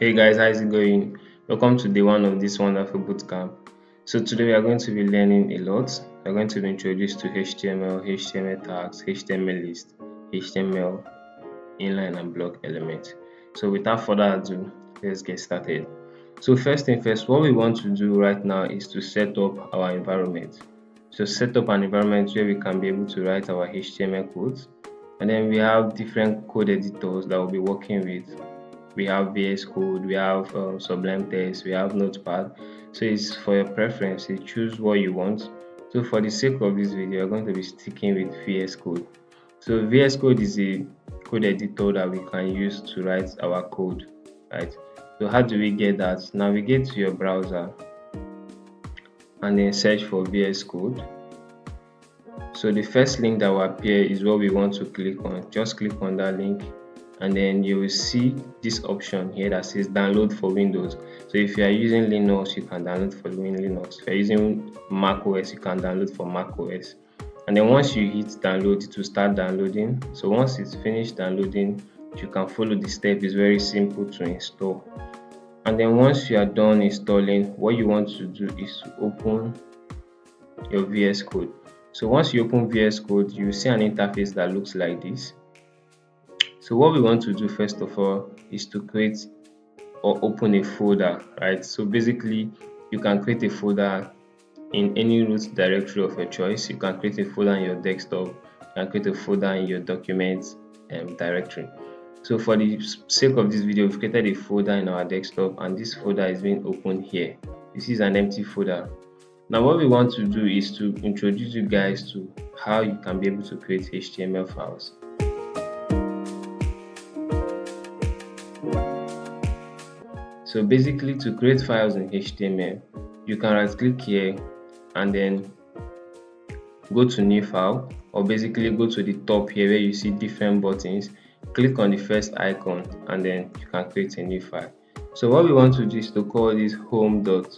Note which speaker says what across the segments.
Speaker 1: Hey guys, how's it going? Welcome to day one of this wonderful bootcamp. So today we are going to be learning a lot. We're going to be introduced to HTML, HTML tags, HTML list, HTML inline and block element. So without further ado, let's get started. So first thing first, what we want to do right now is to set up our environment. So set up an environment where we can be able to write our HTML codes, and then we have different code editors that we'll be working with. We have VS Code, we have Sublime Text, we have Notepad. So it's for your preference. You choose what you want. So for the sake of this video, we're going to be sticking with VS Code. So VS Code is a code editor that we can use to write our code, right? So how do we get that? Navigate to your browser and then search for VS Code. So the first link that will appear is what we want to click on. Just click on that link, and then you will see this option here that says download for Windows. So if you are using Linux, you can download for Linux. If you are using Mac OS, you can download for Mac OS. And then once you hit download, it will start downloading. So once it's finished downloading, you can follow the step. It's very simple to install. And then once you are done installing, what you want to do is to open your VS Code. So once you open VS Code, you will see an interface that looks like this. So what we want to do first of all is to create or open a folder, right? So basically, you can create a folder in any root directory of your choice. You can create a folder in your desktop, you can create a folder in your documents directory. So for the sake of this video, we've created a folder in our desktop, and this folder is being opened here. This is an empty folder. Now what we want to do is to introduce you guys to how you can be able to create HTML files. So basically, to create files in HTML, you can right click here and then go to new file, or basically go to the top here where you see different buttons. Click on the first icon and then you can create a new file. So what we want to do is to call this home.html.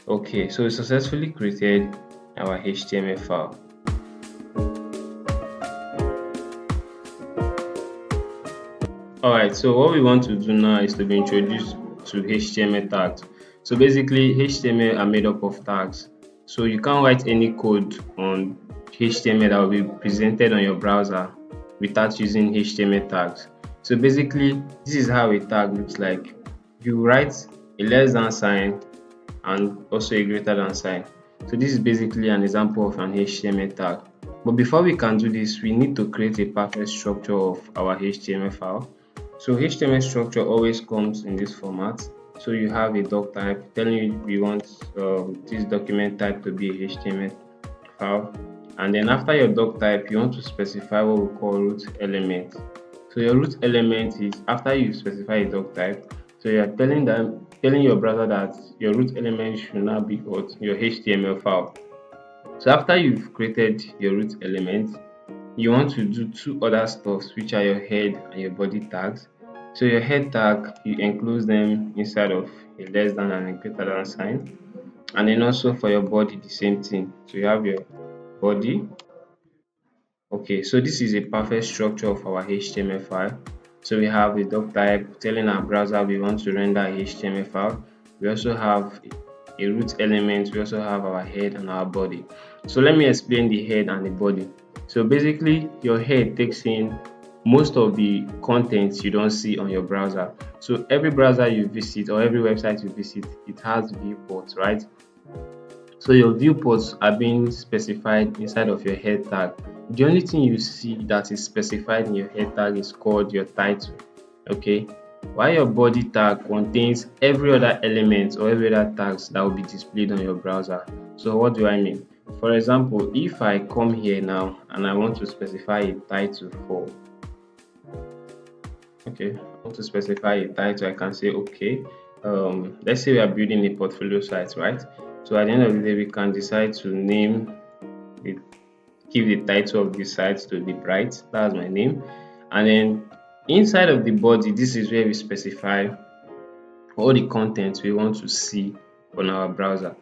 Speaker 1: Okay, so we successfully created our HTML file. Alright, so what we want to do now is to be introduced to HTML tags. So basically, HTML are made up of tags. So you can't write any code on HTML that will be presented on your browser without using HTML tags. So basically, this is how a tag looks like. You write a less than sign and also a greater than sign. So this is basically an example of an HTML tag. But before we can do this, we need to create a perfect structure of our HTML file. So HTML structure always comes in this format. So you have a doc type telling you we want this document type to be a HTML file, and then after your doc type, you want to specify what we call root element. So your root element is after you specify a doc type. So you are telling your browser that your root element should now be what your HTML file. So after you've created your root element, you want to do two other stuffs, which are your head and your body tags. So your head tag, you enclose them inside of a less than and a greater than sign, and then also for your body the same thing. So you have your body. Okay, so this is a perfect structure of our HTML file. So we have a doc type telling our browser we want to render a HTML file. We also have a root element. We also have our head and our body. So let me explain the head and the body. So basically, your head takes in most of the contents you don't see on your browser. So every browser you visit or every website you visit, it has viewports, right? So your viewports are being specified inside of your head tag. The only thing you see that is specified in your head tag is called your title, okay? While your body tag contains every other element or every other tags that will be displayed on your browser. So what do I mean? For example, if I come here now and I want to specify a title for, okay, I want to specify a title, I can say, okay, let's say we are building a portfolio site, right? So at the end of the day, we can decide to name it, give the title of the site to be bright. That's my name. And then inside of the body, this is where we specify all the contents we want to see on our browser.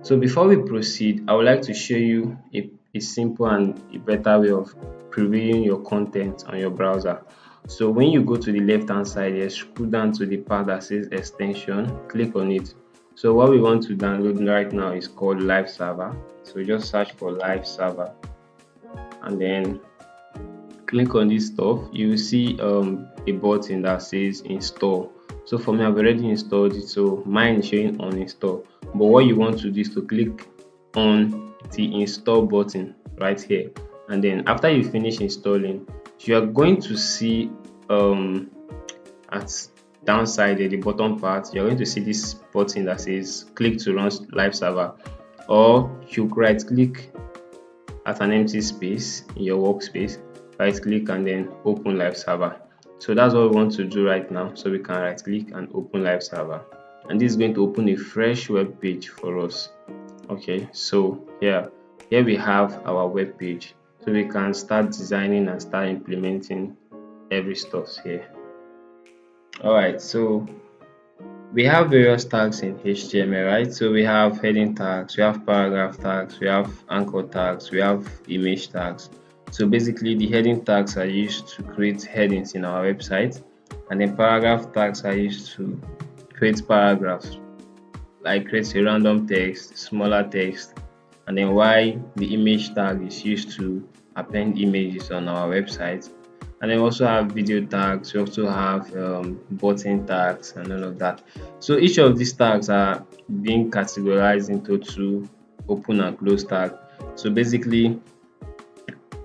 Speaker 1: So before we proceed, I would like to show you a simple and a better way of previewing your content on your browser. So when you go to the left hand side here, scroll down to the part that says extension, click on it. So what we want to download right now is called live server. So just search for live server and then click on this stuff. You will see a button that says install. So for me, I've already installed it, so mine is showing uninstall. But what you want to do is to click on the install button right here, and then after you finish installing, you are going to see at downside at the bottom part, you're going to see this button that says click to run live server, or you right click at an empty space in your workspace, right click and then open live server. So that's what we want to do right now. So we can right click and open live server, and this is going to open a fresh web page for us. Okay, so here we have our web page, so we can start designing and start implementing every stuff here. All right, so we have various tags in HTML, right? So we have heading tags, we have paragraph tags, we have anchor tags, we have image tags. So basically the heading tags are used to create headings in our website, and then paragraph tags are used to create paragraphs, like create a random text, smaller text, and then why the image tag is used to append images on our website. And then we also have video tags, we also have button tags and all of that. So each of these tags are being categorized into two open and close tag. So basically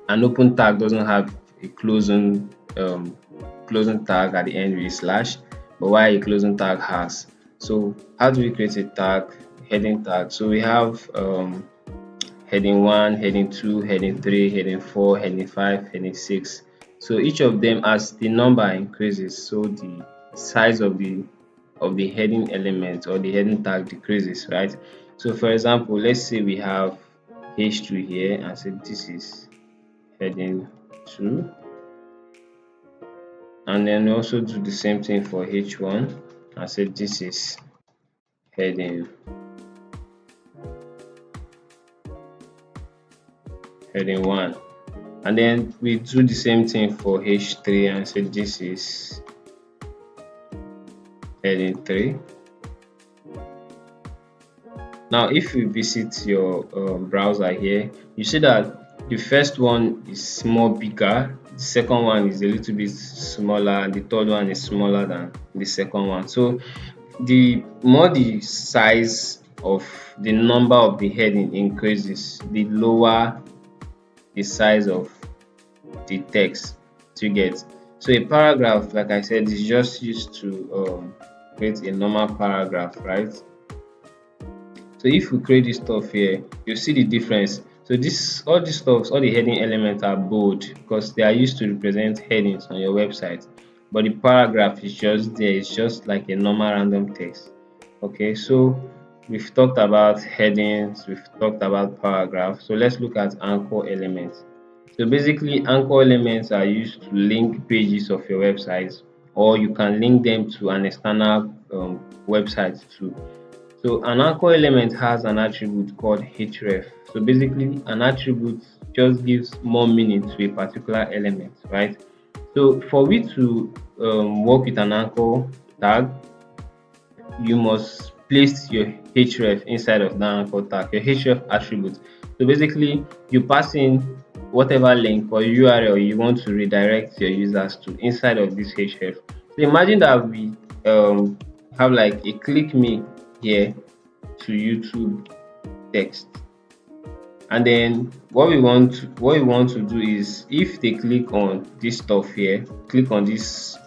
Speaker 1: an open tag doesn't have a closing tag at the end with a slash, but while a closing tag has. So how do we create a tag, heading tag? So we have heading 1, heading 2, heading 3, heading 4, heading 5, heading 6. So each of them, as the number increases, so the size of the heading element or the heading tag decreases, right? So for example, let's say we have h2 here and say this is heading 2, and then we also do the same thing for h1 and say this is heading 1, and then we do the same thing for h3 and say this is heading 3. Now if you visit your browser here, you see that the first one is more bigger, the second one is a little bit smaller, and the third one is smaller than the second one. So the more the size of the number of the heading increases, the lower the size of the text to get. So a paragraph, like I said, is just used to create a normal paragraph, right? So if we create this stuff here, you see the difference. So all these stuffs, all the heading elements are bold because they are used to represent headings on your website. But the paragraph is just there, it's just like a normal random text. Okay, so we've talked about headings, we've talked about paragraphs. So let's look at anchor elements. So basically, anchor elements are used to link pages of your website, or you can link them to an external website too. So an anchor element has an attribute called href. So basically, an attribute just gives more meaning to a particular element, right? So for we to work with an anchor tag, you must place your href inside of that anchor tag, your href attribute. So basically, you pass in whatever link or URL you want to redirect your users to inside of this href. So imagine that we have like a click me here to YouTube text, and then what we want to do is, if they click on this stuff here, click on this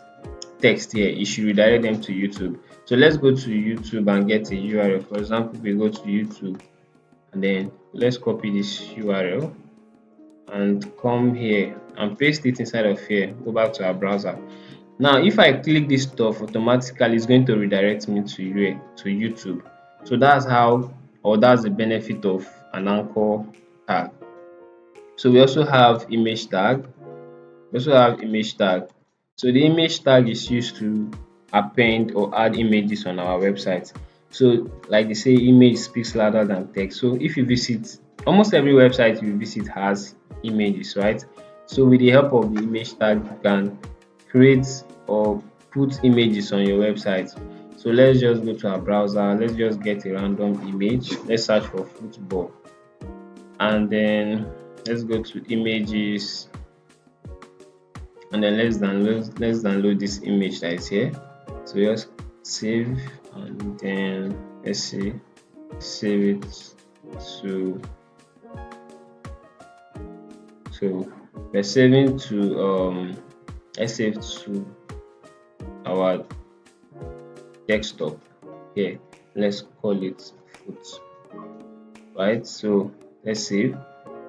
Speaker 1: text here, it should redirect them to YouTube. So let's go to YouTube and get a URL. For example, we go to YouTube and then let's copy this URL and come here and paste it inside of here. Go back to our browser. Now if I click this stuff, automatically it's going to redirect me to YouTube. So that's how, or that's the benefit of an anchor tag. So we also have image tag. So the image tag is used to append or add images on our website. So like they say, image speaks louder than text. So if you visit, almost every website you visit has images, right? So with the help of the image tag, you can create or put images on your website. So let's just go to our browser, let's just get a random image, let's search for football, and then let's go to images, and then let's download this image that is here. So just save, and then let's see, save it to, so we're saving to let's save to our desktop here. Let's call it foot, right? So let's save.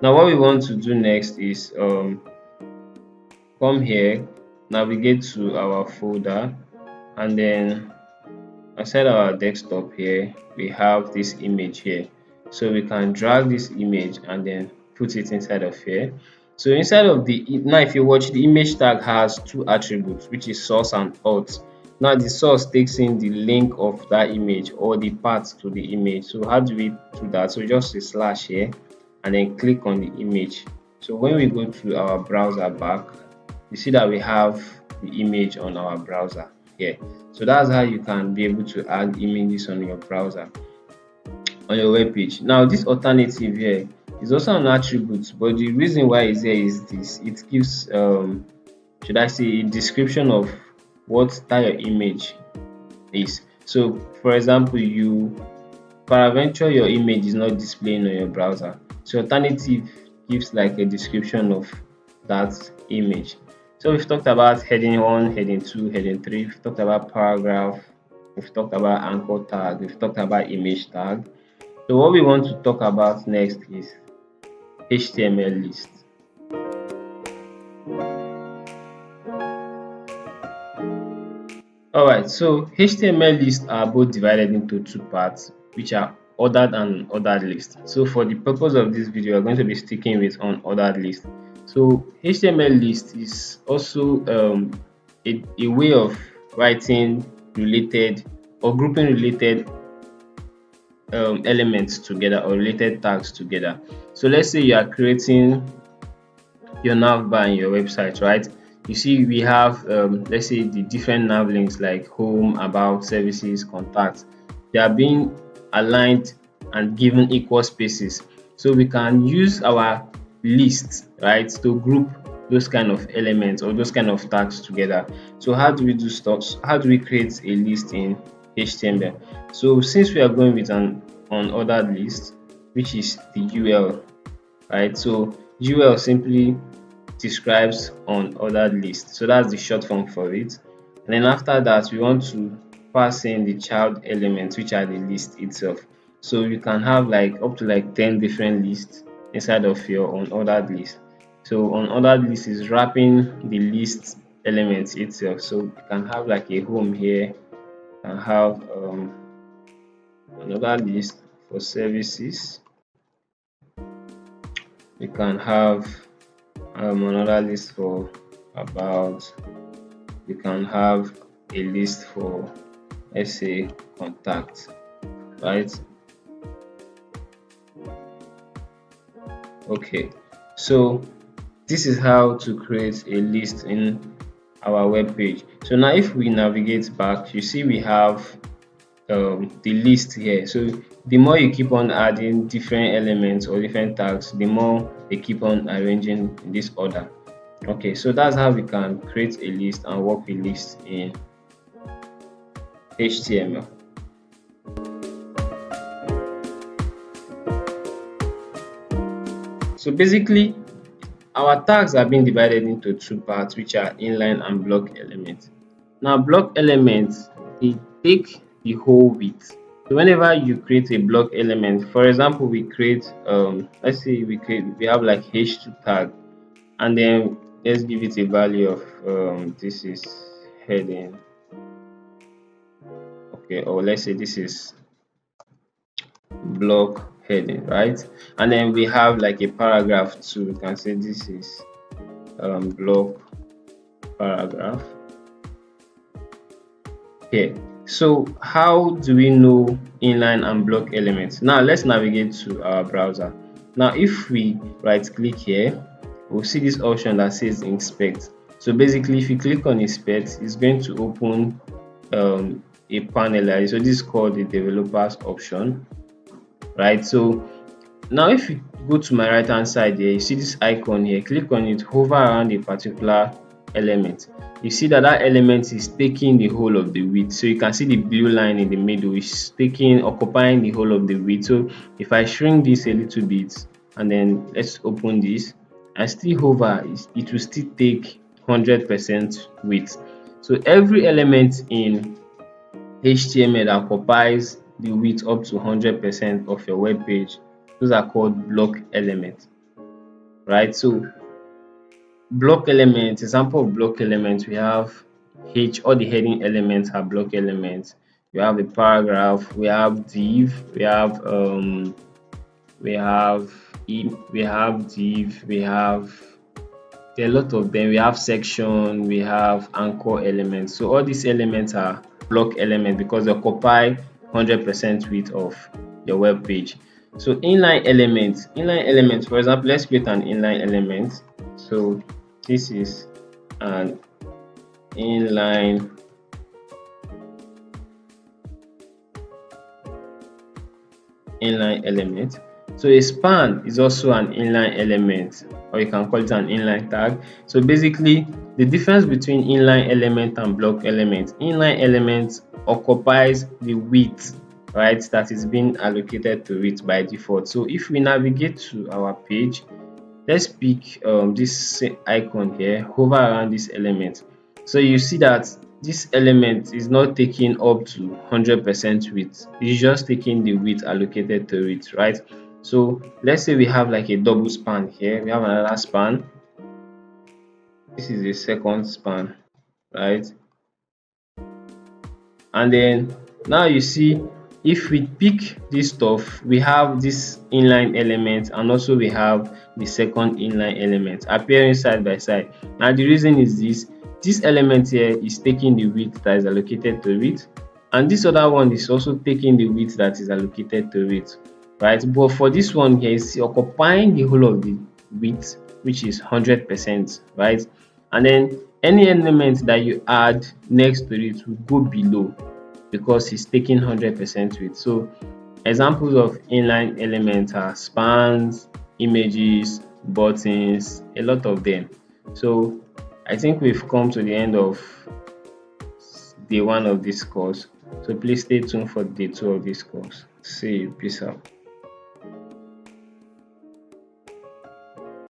Speaker 1: Now what we want to do next is come here, navigate to our folder, and then outside our desktop here we have this image here. So we can drag this image and then put it inside of here. So inside of the, now if you watch, the image tag has two attributes, which is source and auth. Now the source takes in the link of that image or the path to the image. So how do we do that? So just a slash here and then click on the image. So when we go to our browser back, you see that we have the image on our browser here. So that's how you can be able to add images on your browser, on your web page. Now this alternative here is also an attribute, but the reason why it's here is this: it gives should I say, a description of what that your image is. So for example, you peradventure your image is not displaying on your browser, so alternative gives like a description of that image. So we've talked about heading 1, heading 2, heading 3, we've talked about paragraph, we've talked about anchor tag, we've talked about image tag. So what we want to talk about next is HTML list. Alright, so HTML lists are both divided into two parts, which are ordered and unordered list. So for the purpose of this video, we're going to be sticking with unordered list. So HTML list is also a way of writing related or grouping related elements together or related tags together. So let's say you are creating your nav bar in your website, right? You see we have let's say the different nav links like home, about, services, contacts. They are being aligned and given equal spaces, so we can use our list, right, to group those kind of elements or those kind of tags together. So how do we do stuff? How do we create a list in HTML? So since we are going with an unordered list, which is the UL, right? So UL simply describes unordered list, so that's the short form for it. And then after that, we want to pass in the child elements, which are the list itself. So you can have like up to like 10 different lists inside of your unordered list. So unordered list is wrapping the list elements itself. So you can have like a home here, and have another list for services. We can have another list for about. You can have a list for, let's say, contact, right? Okay, so this is how to create a list in our web page. So now if we navigate back, you see we have the list here. So the more you keep on adding different elements or different tags, the more they keep on arranging in this order. Okay, so that's how we can create a list and work with lists in HTML. So basically, our tags are being divided into two parts, which are inline and block elements. Now block elements, they take the whole width. So whenever you create a block element, for example, we create let's say we have like h2 tag, and then let's give it a value of this is heading, okay, or let's say this is block heading, right? And then we have like a paragraph too. We can say this is block paragraph. Okay, so how do we know inline and block elements? Now let's navigate to our browser. Now if we right click here, we'll see this option that says inspect. So basically, if you click on inspect, it's going to open a panel. So this is called the developers option, right? So now if you go to my right hand side here, you see this icon here, click on it, hover around a particular element. You see that that element is taking the whole of the width. So you can see the blue line in the middle is occupying the whole of the width. So if I shrink this a little bit and then let's open this and still hover, it will still take 100% width. So every element in HTML that occupies the width up to 100% of your web page, those are called block elements, right? So block elements, example of block elements, we have all the heading elements are block elements. We have a paragraph, we have div, we have div, we have there are a lot of them. We have section, we have anchor elements. So all these elements are block elements because they occupy 100% width of your web page. So inline elements, for example, let's create an inline element. So this is an inline element. So a span is also an inline element, or you can call it an inline tag. So basically, the difference between inline element and block element, inline element occupies the width, right, that is being allocated to it by default. So if we navigate to our page, let's pick this icon here, hover around this element. So you see that this element is not taking up to 100% width, it's just taking the width allocated to it, right? So let's say we have like a double span here, we have another span, this is a second span, right? And then now you see, if we pick this stuff, we have this inline element and also we have the second inline element appearing side by side. Now the reason is this element here is taking the width that is allocated to it, and this other one is also taking the width that is allocated to it, right? But for this one here, it's occupying the whole of the width, which is 100%, right? And then any element that you add next to it will go below because it's taking 100% width. So examples of inline elements are spans, images, buttons, a lot of them. So I think we've come to the end of day one of this course. So please stay tuned for day two of this course. See you. Peace out.